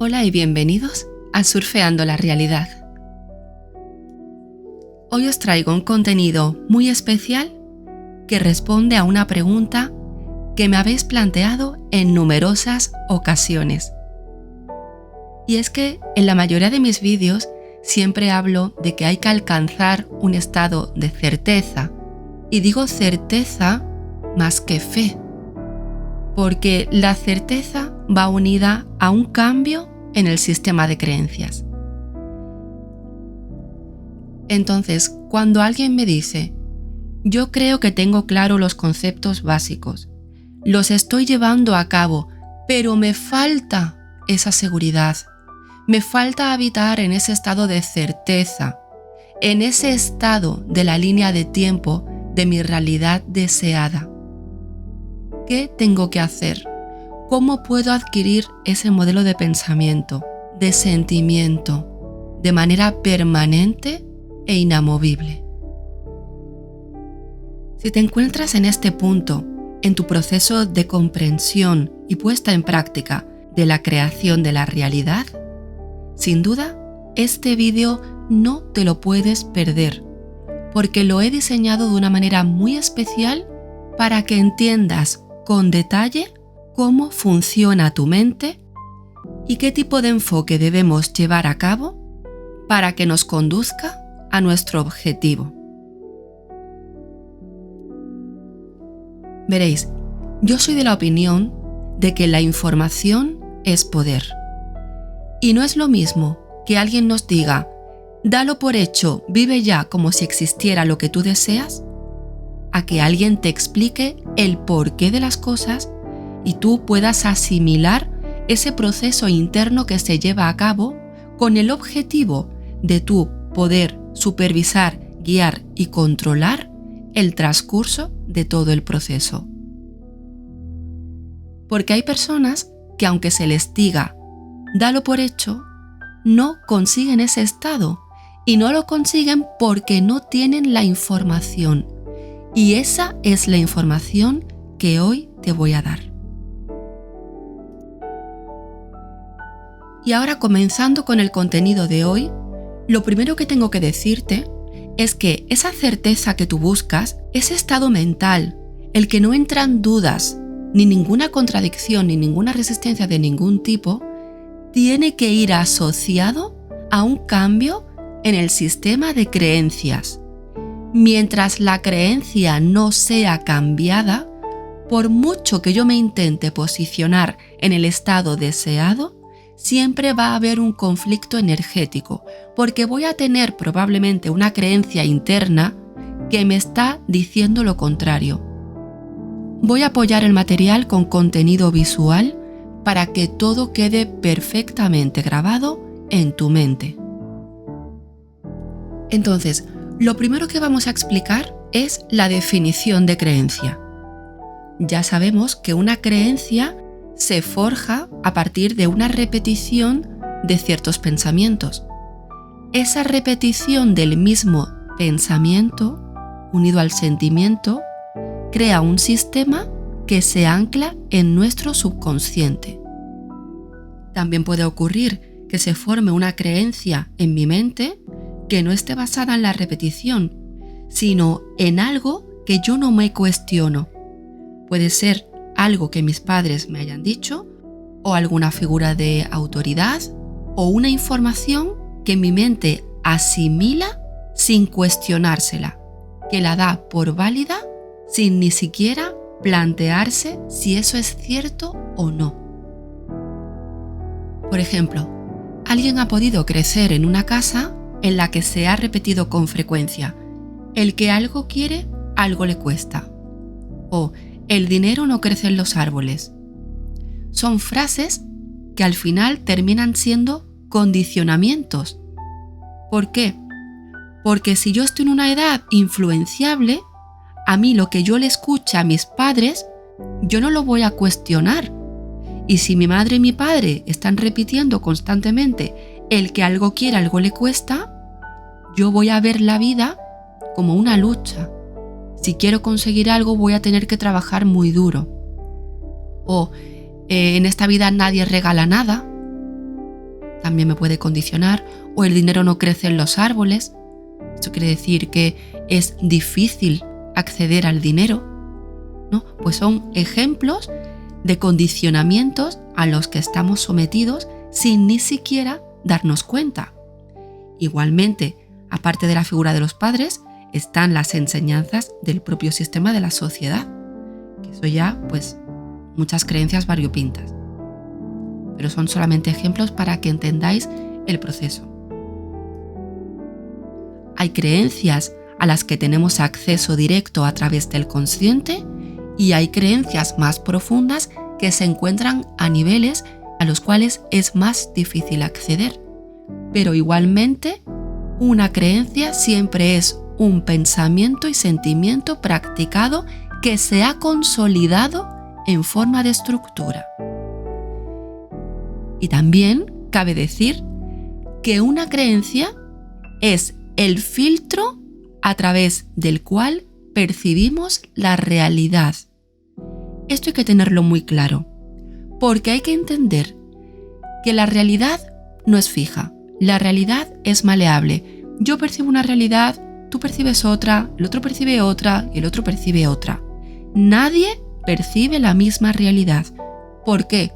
Hola y bienvenidos a Surfeando la Realidad. Hoy os traigo un contenido muy especial que responde a una pregunta que me habéis planteado en numerosas ocasiones. Y es que en la mayoría de mis vídeos siempre hablo de que hay que alcanzar un estado de certeza. Y digo certeza más que fe, porque la certeza va unida a un cambio en el sistema de creencias. Entonces, cuando alguien me dice, yo creo que tengo claro los conceptos básicos, los estoy llevando a cabo, pero me falta esa seguridad, me falta habitar en ese estado de certeza, en ese estado de la línea de tiempo de mi realidad deseada. ¿Qué tengo que hacer? ¿Cómo puedo adquirir ese modelo de pensamiento, de sentimiento, de manera permanente e inamovible? Si te encuentras en este punto, en tu proceso de comprensión y puesta en práctica de la creación de la realidad, sin duda, este vídeo no te lo puedes perder, porque lo he diseñado de una manera muy especial para que entiendas con detalle cómo funciona tu mente y qué tipo de enfoque debemos llevar a cabo para que nos conduzca a nuestro objetivo. Veréis, yo soy de la opinión de que la información es poder. Y no es lo mismo que alguien nos diga, dalo por hecho, vive ya como si existiera lo que tú deseas, a que alguien te explique el porqué de las cosas y tú puedas asimilar ese proceso interno que se lleva a cabo con el objetivo de tú poder supervisar, guiar y controlar el transcurso de todo el proceso. Porque hay personas que aunque se les diga, dalo por hecho, no consiguen ese estado y no lo consiguen porque no tienen la información. Y esa es la información que hoy te voy a dar. Y ahora, comenzando con el contenido de hoy, lo primero que tengo que decirte es que esa certeza que tú buscas, ese estado mental, el que no entran dudas, ni ninguna contradicción, ni ninguna resistencia de ningún tipo, tiene que ir asociado a un cambio en el sistema de creencias. Mientras la creencia no sea cambiada, por mucho que yo me intente posicionar en el estado deseado, siempre va a haber un conflicto energético, porque voy a tener probablemente una creencia interna que me está diciendo lo contrario. Voy a apoyar el material con contenido visual para que todo quede perfectamente grabado en tu mente. Entonces, lo primero que vamos a explicar es la definición de creencia. Ya sabemos que una creencia se forja a partir de una repetición de ciertos pensamientos. Esa repetición del mismo pensamiento, unido al sentimiento, crea un sistema que se ancla en nuestro subconsciente. También puede ocurrir que se forme una creencia en mi mente que no esté basada en la repetición, sino en algo que yo no me cuestiono. Puede ser algo que mis padres me hayan dicho, o alguna figura de autoridad, o una información que mi mente asimila sin cuestionársela, que la da por válida sin ni siquiera plantearse si eso es cierto o no. Por ejemplo, alguien ha podido crecer en una casa en la que se ha repetido con frecuencia, el que algo quiere, algo le cuesta, o el dinero no crece en los árboles. Son frases que al final terminan siendo condicionamientos. ¿Por qué? Porque si yo estoy en una edad influenciable, a mí lo que yo le escucho a mis padres, yo no lo voy a cuestionar. Y si mi madre y mi padre están repitiendo constantemente el que algo quiere, algo le cuesta, yo voy a ver la vida como una lucha. Si quiero conseguir algo, voy a tener que trabajar muy duro. O en esta vida nadie regala nada. también me puede condicionar, o el dinero no crece en los árboles. Esto quiere decir que es difícil acceder al dinero, ¿no? Pues son ejemplos de condicionamientos a los que estamos sometidos sin ni siquiera darnos cuenta. Igualmente, aparte de la figura de los padres, están las enseñanzas del propio sistema de la sociedad, que eso ya, pues, muchas creencias variopintas. Pero son solamente ejemplos para que entendáis el proceso. Hay creencias a las que tenemos acceso directo a través del consciente y hay creencias más profundas que se encuentran a niveles a los cuales es más difícil acceder. Pero igualmente, una creencia siempre es un pensamiento y sentimiento practicado que se ha consolidado en forma de estructura. Y también cabe decir que una creencia es el filtro a través del cual percibimos la realidad. Esto hay que tenerlo muy claro, porque hay que entender que la realidad no es fija, la realidad es maleable. Yo percibo una realidad, tú percibes otra, el otro percibe otra y el otro percibe otra. Nadie percibe la misma realidad. ¿Por qué?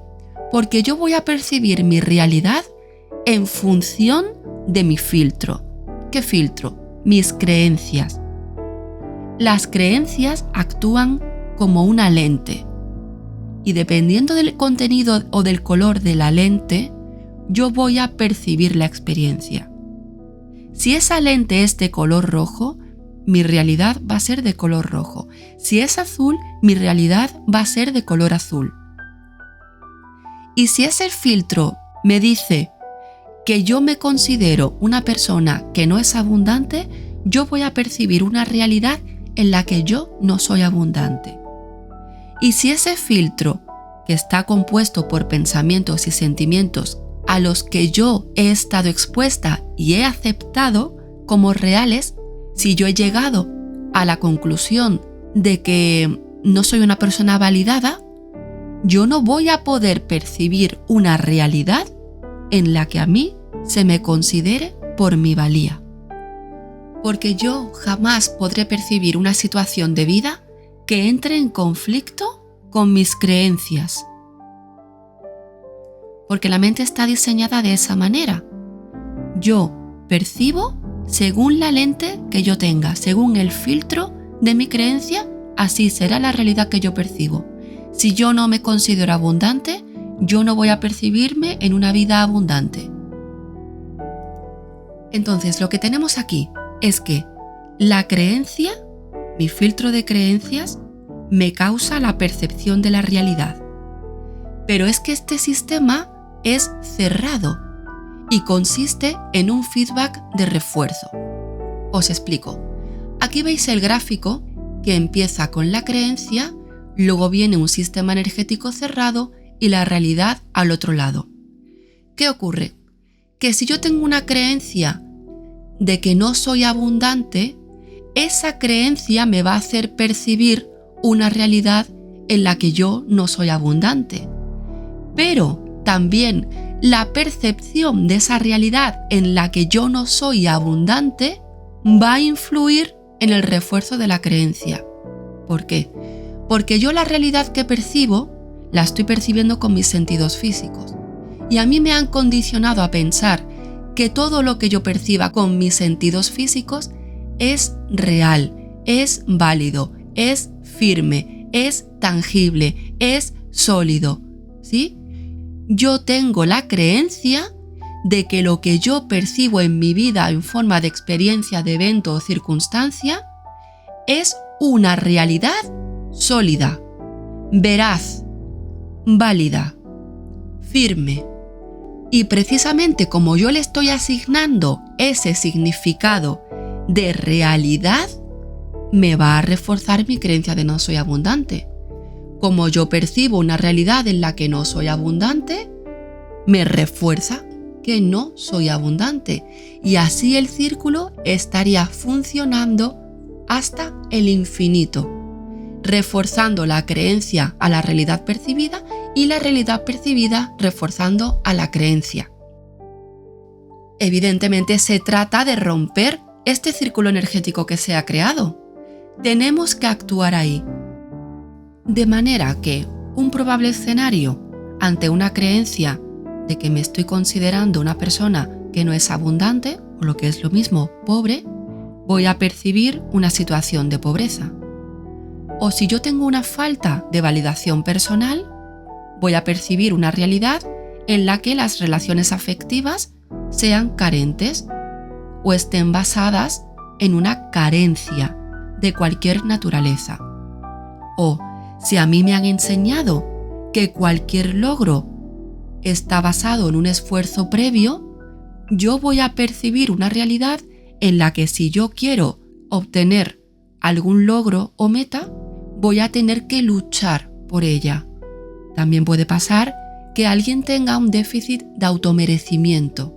Porque yo voy a percibir mi realidad en función de mi filtro. ¿Qué filtro? Mis creencias. Las creencias actúan como una lente y dependiendo del contenido o del color de la lente, yo voy a percibir la experiencia. Si esa lente es de color rojo, mi realidad va a ser de color rojo. Si es azul, mi realidad va a ser de color azul. Y si ese filtro me dice que yo me considero una persona que no es abundante, yo voy a percibir una realidad en la que yo no soy abundante. Y si ese filtro, que está compuesto por pensamientos y sentimientos a los que yo he estado expuesta y he aceptado como reales, si yo he llegado a la conclusión de que no soy una persona validada, yo no voy a poder percibir una realidad en la que a mí se me considere por mi valía. Porque yo jamás podré percibir una situación de vida que entre en conflicto con mis creencias. Porque la mente está diseñada de esa manera. Yo percibo según la lente que yo tenga, según el filtro de mi creencia, así será la realidad que yo percibo. Si yo no me considero abundante, yo no voy a percibirme en una vida abundante. Entonces, lo que tenemos aquí es que la creencia, mi filtro de creencias, me causa la percepción de la realidad. Pero es que este sistema es cerrado y consiste en un feedback de refuerzo. Os explico. Aquí veis el gráfico que empieza con la creencia, luego viene un sistema energético cerrado y la realidad al otro lado. ¿Qué ocurre? Que si yo tengo una creencia de que no soy abundante, esa creencia me va a hacer percibir una realidad en la que yo no soy abundante. Pero también la percepción de esa realidad en la que yo no soy abundante va a influir en el refuerzo de la creencia. ¿Por qué? Porque yo la realidad que percibo la estoy percibiendo con mis sentidos físicos. Y a mí me han condicionado a pensar que todo lo que yo perciba con mis sentidos físicos es real, es válido, es firme, es tangible, es sólido, ¿sí? Yo tengo la creencia de que lo que yo percibo en mi vida en forma de experiencia, de evento o circunstancia es una realidad sólida, veraz, válida, firme. Y precisamente como yo le estoy asignando ese significado de realidad, me va a reforzar mi creencia de no soy abundante. Como yo percibo una realidad en la que no soy abundante, me refuerza que no soy abundante. Y así el círculo estaría funcionando hasta el infinito, reforzando la creencia a la realidad percibida y la realidad percibida reforzando a la creencia. Evidentemente se trata de romper este círculo energético que se ha creado. Tenemos que actuar ahí. De manera que un probable escenario ante una creencia de que me estoy considerando una persona que no es abundante, o lo que es lo mismo, pobre, voy a percibir una situación de pobreza. O si yo tengo una falta de validación personal, voy a percibir una realidad en la que las relaciones afectivas sean carentes o estén basadas en una carencia de cualquier naturaleza. O si a mí me han enseñado que cualquier logro está basado en un esfuerzo previo, yo voy a percibir una realidad en la que si yo quiero obtener algún logro o meta, voy a tener que luchar por ella. También puede pasar que alguien tenga un déficit de automerecimiento.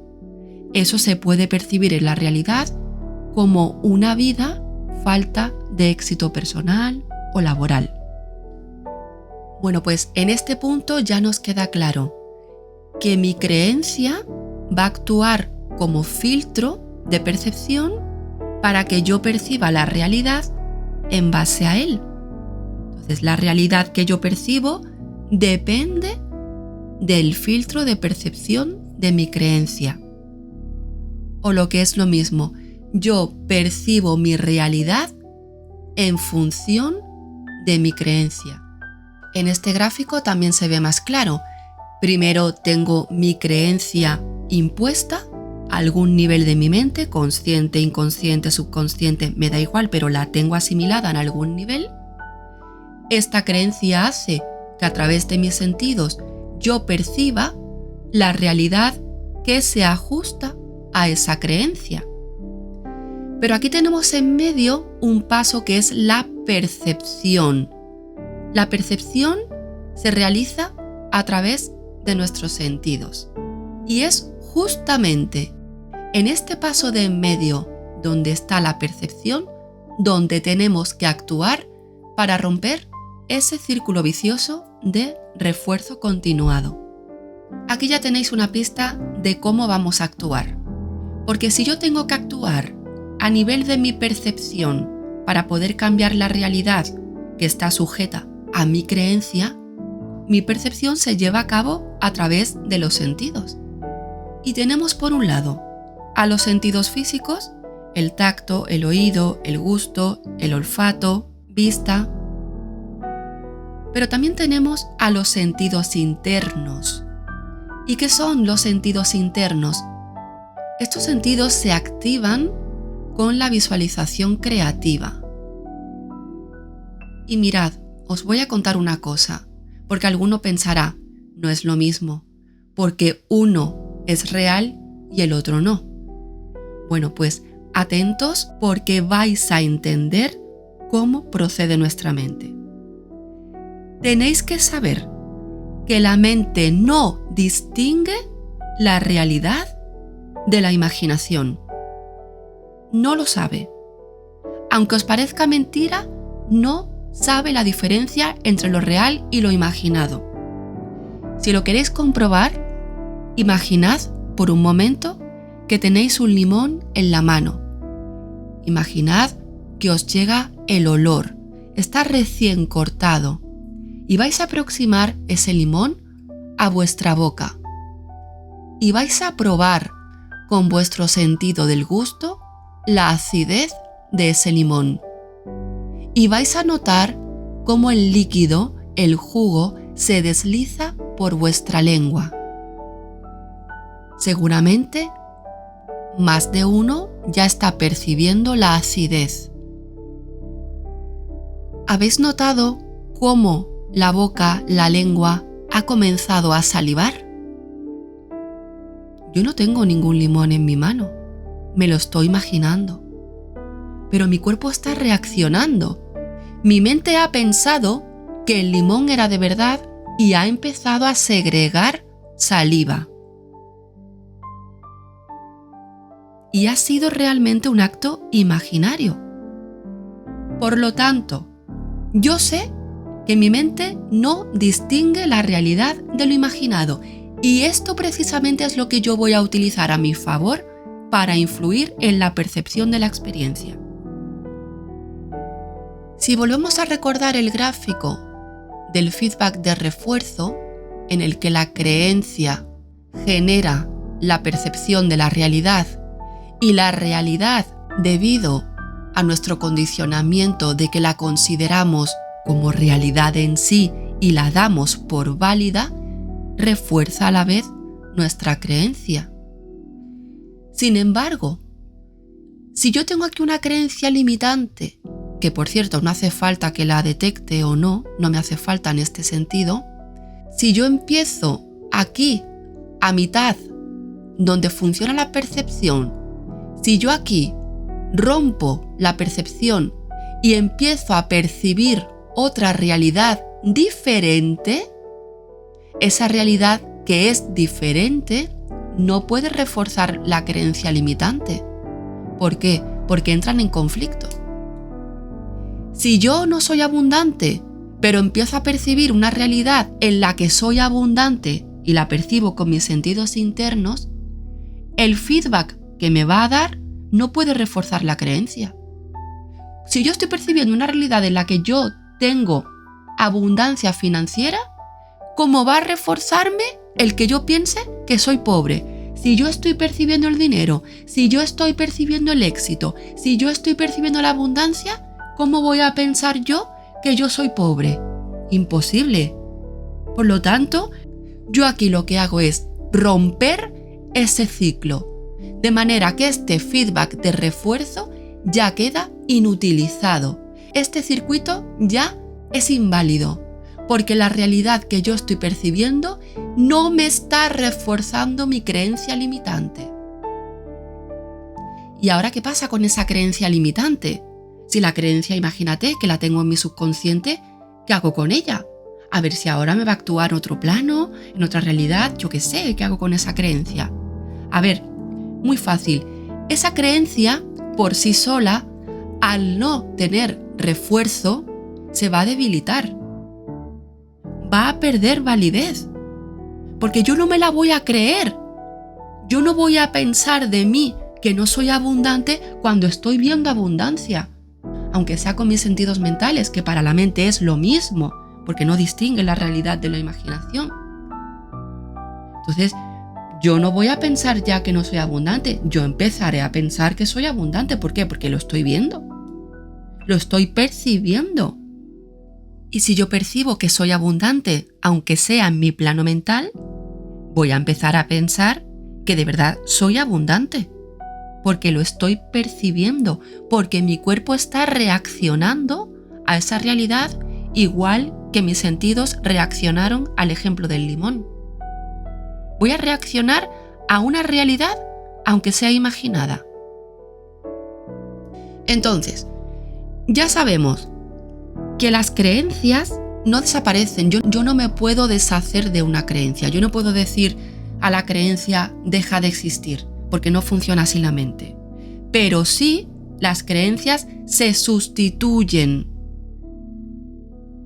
Eso se puede percibir en la realidad como una vida falta de éxito personal o laboral. Bueno, pues en este punto ya nos queda claro que mi creencia va a actuar como filtro de percepción para que yo perciba la realidad en base a él. Entonces, la realidad que yo percibo depende del filtro de percepción de mi creencia. O lo que es lo mismo, yo percibo mi realidad en función de mi creencia. En este gráfico también se ve más claro. Primero tengo mi creencia impuesta a algún nivel de mi mente, consciente, inconsciente, subconsciente, me da igual, pero la tengo asimilada en algún nivel. Esta creencia hace que a través de mis sentidos yo perciba la realidad que se ajusta a esa creencia. Pero aquí tenemos en medio un paso que es la percepción. La percepción se realiza a través de nuestros sentidos. Y es justamente en este paso de en medio donde está la percepción, donde tenemos que actuar para romper ese círculo vicioso de refuerzo continuado. Aquí ya tenéis una pista de cómo vamos a actuar. Porque si yo tengo que actuar a nivel de mi percepción para poder cambiar la realidad que está sujeta a mi creencia, mi percepción se lleva a cabo a través de los sentidos. Y tenemos por un lado a los sentidos físicos, el tacto, el oído, el gusto, el olfato, vista. Pero también tenemos a los sentidos internos. ¿Y qué son los sentidos internos? Estos sentidos se activan con la visualización creativa. Y mirad, os voy a contar una cosa, porque alguno pensará, no es lo mismo, porque uno es real y el otro no. Bueno, pues atentos porque vais a entender cómo procede nuestra mente. Tenéis que saber que la mente no distingue la realidad de la imaginación. No lo sabe. Aunque os parezca mentira, no sabe la diferencia entre lo real y lo imaginado. Si lo queréis comprobar, imaginad por un momento que tenéis un limón en la mano. Imaginad que os llega el olor, está recién cortado y vais a aproximar ese limón a vuestra boca y vais a probar con vuestro sentido del gusto la acidez de ese limón. Y vais a notar cómo el líquido, el jugo, se desliza por vuestra lengua. Seguramente, más de uno ya está percibiendo la acidez. ¿Habéis notado cómo la boca, la lengua, ha comenzado a salivar? Yo no tengo ningún limón en mi mano, me lo estoy imaginando. Pero mi cuerpo está reaccionando. Mi mente ha pensado que el limón era de verdad y ha empezado a segregar saliva. Y ha sido realmente un acto imaginario. Por lo tanto, yo sé que mi mente no distingue la realidad de lo imaginado. Y esto precisamente es lo que yo voy a utilizar a mi favor para influir en la percepción de la experiencia. Si volvemos a recordar el gráfico del feedback de refuerzo, en el que la creencia genera la percepción de la realidad y la realidad, debido a nuestro condicionamiento de que la consideramos como realidad en sí y la damos por válida, refuerza a la vez nuestra creencia. Sin embargo, si yo tengo aquí una creencia limitante, que por cierto no hace falta que la detecte o no me hace falta en este sentido, si yo empiezo aquí, a mitad, donde funciona la percepción, si yo aquí rompo la percepción y empiezo a percibir otra realidad diferente, esa realidad que es diferente no puede reforzar la creencia limitante. ¿Por qué? Porque entran en conflicto. Si yo no soy abundante, pero empiezo a percibir una realidad en la que soy abundante y la percibo con mis sentidos internos, el feedback que me va a dar no puede reforzar la creencia. Si yo estoy percibiendo una realidad en la que yo tengo abundancia financiera, ¿cómo va a reforzarme el que yo piense que soy pobre? Si yo estoy percibiendo el dinero, si yo estoy percibiendo el éxito, si yo estoy percibiendo la abundancia, ¿cómo voy a pensar yo que yo soy pobre? Imposible. Por lo tanto, yo aquí lo que hago es romper ese ciclo, de manera que este feedback de refuerzo ya queda inutilizado. Este circuito ya es inválido, porque la realidad que yo estoy percibiendo no me está reforzando mi creencia limitante. ¿Y ahora qué pasa con esa creencia limitante? Si la creencia, imagínate que la tengo en mi subconsciente, ¿qué hago con ella? A ver si ahora me va a actuar en otro plano, en otra realidad, yo qué sé, ¿qué hago con esa creencia? A ver, muy fácil. Esa creencia, por sí sola, al no tener refuerzo, se va a debilitar. Va a perder validez. Porque yo no me la voy a creer. Yo no voy a pensar de mí que no soy abundante cuando estoy viendo abundancia. Aunque sea con mis sentidos mentales, que para la mente es lo mismo, porque no distingue la realidad de la imaginación. Entonces, yo no voy a pensar ya que no soy abundante, yo empezaré a pensar que soy abundante. ¿Por qué? Porque lo estoy viendo, lo estoy percibiendo. Y si yo percibo que soy abundante, aunque sea en mi plano mental, voy a empezar a pensar que de verdad soy abundante. Porque lo estoy percibiendo, porque mi cuerpo está reaccionando a esa realidad igual que mis sentidos reaccionaron al ejemplo del limón. Voy a reaccionar a una realidad aunque sea imaginada. Entonces, ya sabemos que las creencias no desaparecen. Yo no me puedo deshacer de una creencia. Yo no puedo decir a la creencia deja de existir, porque no funciona así la mente. Pero sí, las creencias se sustituyen.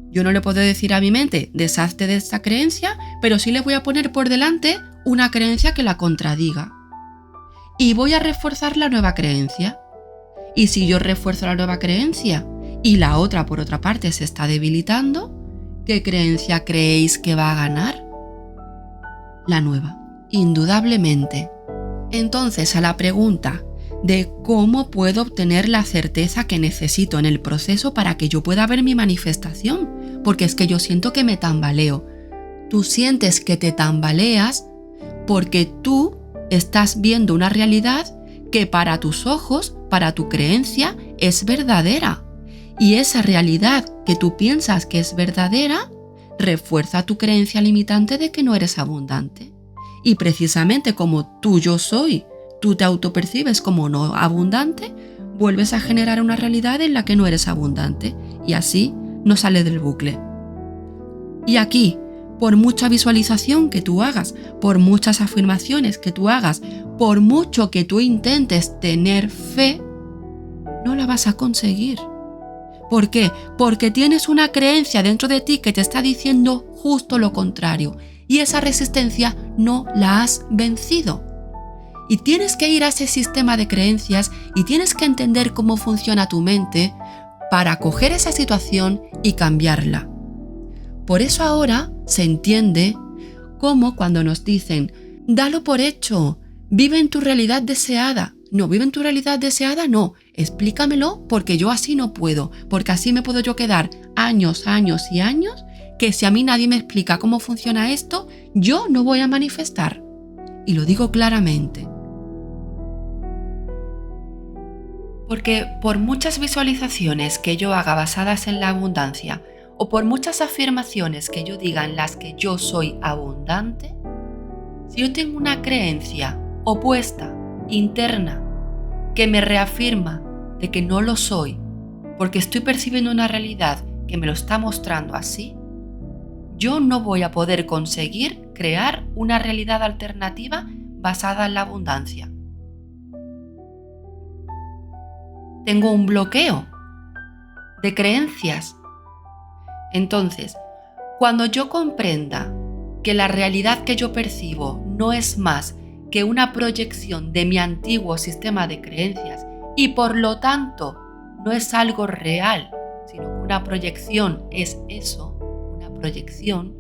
Yo no le puedo decir a mi mente, deshazte de esta creencia, pero sí le voy a poner por delante una creencia que la contradiga. Y voy a reforzar la nueva creencia. Y si yo refuerzo la nueva creencia y la otra, por otra parte, se está debilitando, ¿qué creencia creéis que va a ganar? La nueva, indudablemente. Entonces, a la pregunta de cómo puedo obtener la certeza que necesito en el proceso para que yo pueda ver mi manifestación, porque es que yo siento que me tambaleo. Tú sientes que te tambaleas porque tú estás viendo una realidad que para tus ojos, para tu creencia, es verdadera. Y esa realidad que tú piensas que es verdadera, refuerza tu creencia limitante de que no eres abundante. Y precisamente como yo soy, tú te autopercibes como no abundante, vuelves a generar una realidad en la que no eres abundante. Y así no sale del bucle. Y aquí, por mucha visualización que tú hagas, por muchas afirmaciones que tú hagas, por mucho que tú intentes tener fe, no la vas a conseguir. ¿Por qué? Porque tienes una creencia dentro de ti que te está diciendo justo lo contrario. Y esa resistencia no la has vencido. Y tienes que ir a ese sistema de creencias y tienes que entender cómo funciona tu mente para coger esa situación y cambiarla. Por eso ahora se entiende cómo cuando nos dicen, dalo por hecho, vive en tu realidad deseada. No, vive en tu realidad deseada, no. Explícamelo porque yo así no puedo, porque así me puedo yo quedar años y años, que si a mí nadie me explica cómo funciona esto, yo no voy a manifestar. Y lo digo claramente. Porque por muchas visualizaciones que yo haga basadas en la abundancia, o por muchas afirmaciones que yo diga en las que yo soy abundante, si yo tengo una creencia opuesta, interna, que me reafirma de que no lo soy, porque estoy percibiendo una realidad que me lo está mostrando así, yo no voy a poder conseguir crear una realidad alternativa basada en la abundancia. Tengo un bloqueo de creencias. Entonces, cuando yo comprenda que la realidad que yo percibo no es más que una proyección de mi antiguo sistema de creencias y por lo tanto no es algo real, sino que una proyección es eso, una proyección,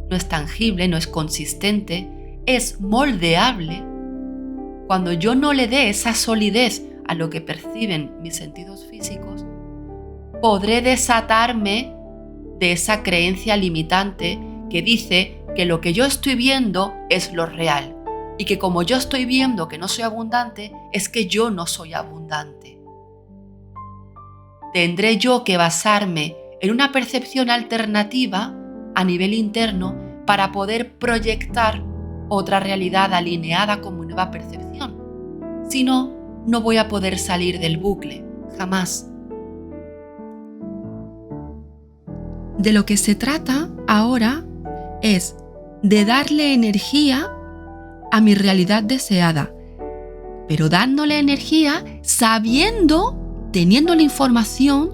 no es tangible, no es consistente, es moldeable. Cuando yo no le dé esa solidez a lo que perciben mis sentidos físicos, podré desatarme de esa creencia limitante que dice que lo que yo estoy viendo es lo real y que como yo estoy viendo que no soy abundante, es que yo no soy abundante. Tendré yo que basarme en una percepción alternativa a nivel interno para poder proyectar otra realidad alineada con mi nueva percepción. Si no, no voy a poder salir del bucle, jamás. De lo que se trata ahora es de darle energía a mi realidad deseada, pero dándole energía sabiendo, teniendo la información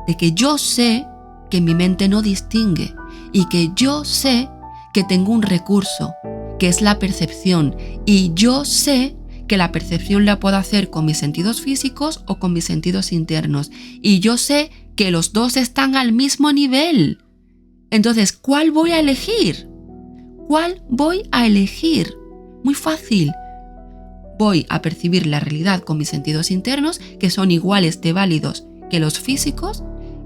de que yo sé que mi mente no distingue y que yo sé que tengo un recurso, que es la percepción, y yo sé que la percepción la puedo hacer con mis sentidos físicos o con mis sentidos internos, y yo sé que los dos están al mismo nivel. Entonces, ¿cuál voy a elegir? ¿Cuál voy a elegir? Muy fácil. Voy a percibir la realidad con mis sentidos internos, que son iguales de válidos que los físicos,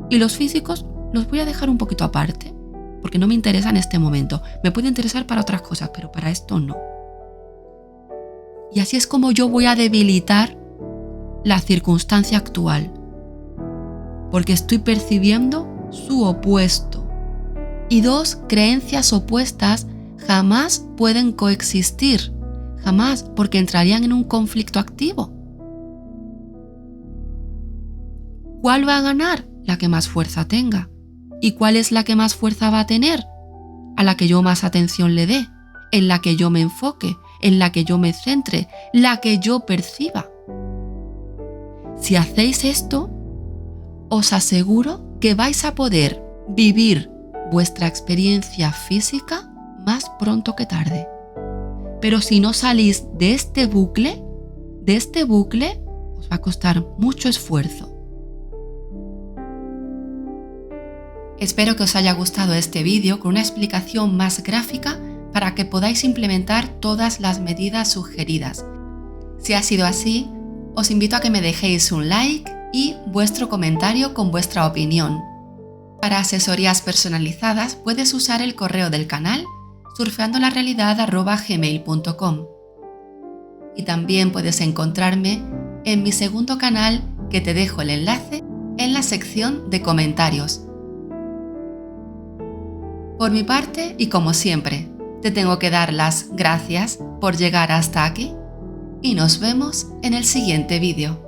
y los físicos los voy a dejar un poquito aparte, porque no me interesa en este momento. Me puede interesar para otras cosas, pero para esto no. Y así es como yo voy a debilitar la circunstancia actual, porque estoy percibiendo su opuesto. Y dos creencias opuestas jamás pueden coexistir, jamás, porque entrarían en un conflicto activo. ¿Cuál va a ganar? La que más fuerza tenga. ¿Y cuál es la que más fuerza va a tener? A la que yo más atención le dé, en la que yo me enfoque, en la que yo me centre, la que yo perciba. Si hacéis esto, os aseguro que vais a poder vivir vuestra experiencia física más pronto que tarde. Pero si no salís de este bucle, os va a costar mucho esfuerzo. Espero que os haya gustado este vídeo con una explicación más gráfica para que podáis implementar todas las medidas sugeridas. Si ha sido así, os invito a que me dejéis un like y vuestro comentario con vuestra opinión. Para asesorías personalizadas puedes usar el correo del canal surfeandolarealidad@gmail.com. Y también puedes encontrarme en mi segundo canal, que te dejo el enlace en la sección de comentarios. Por mi parte, y como siempre, te tengo que dar las gracias por llegar hasta aquí y nos vemos en el siguiente vídeo.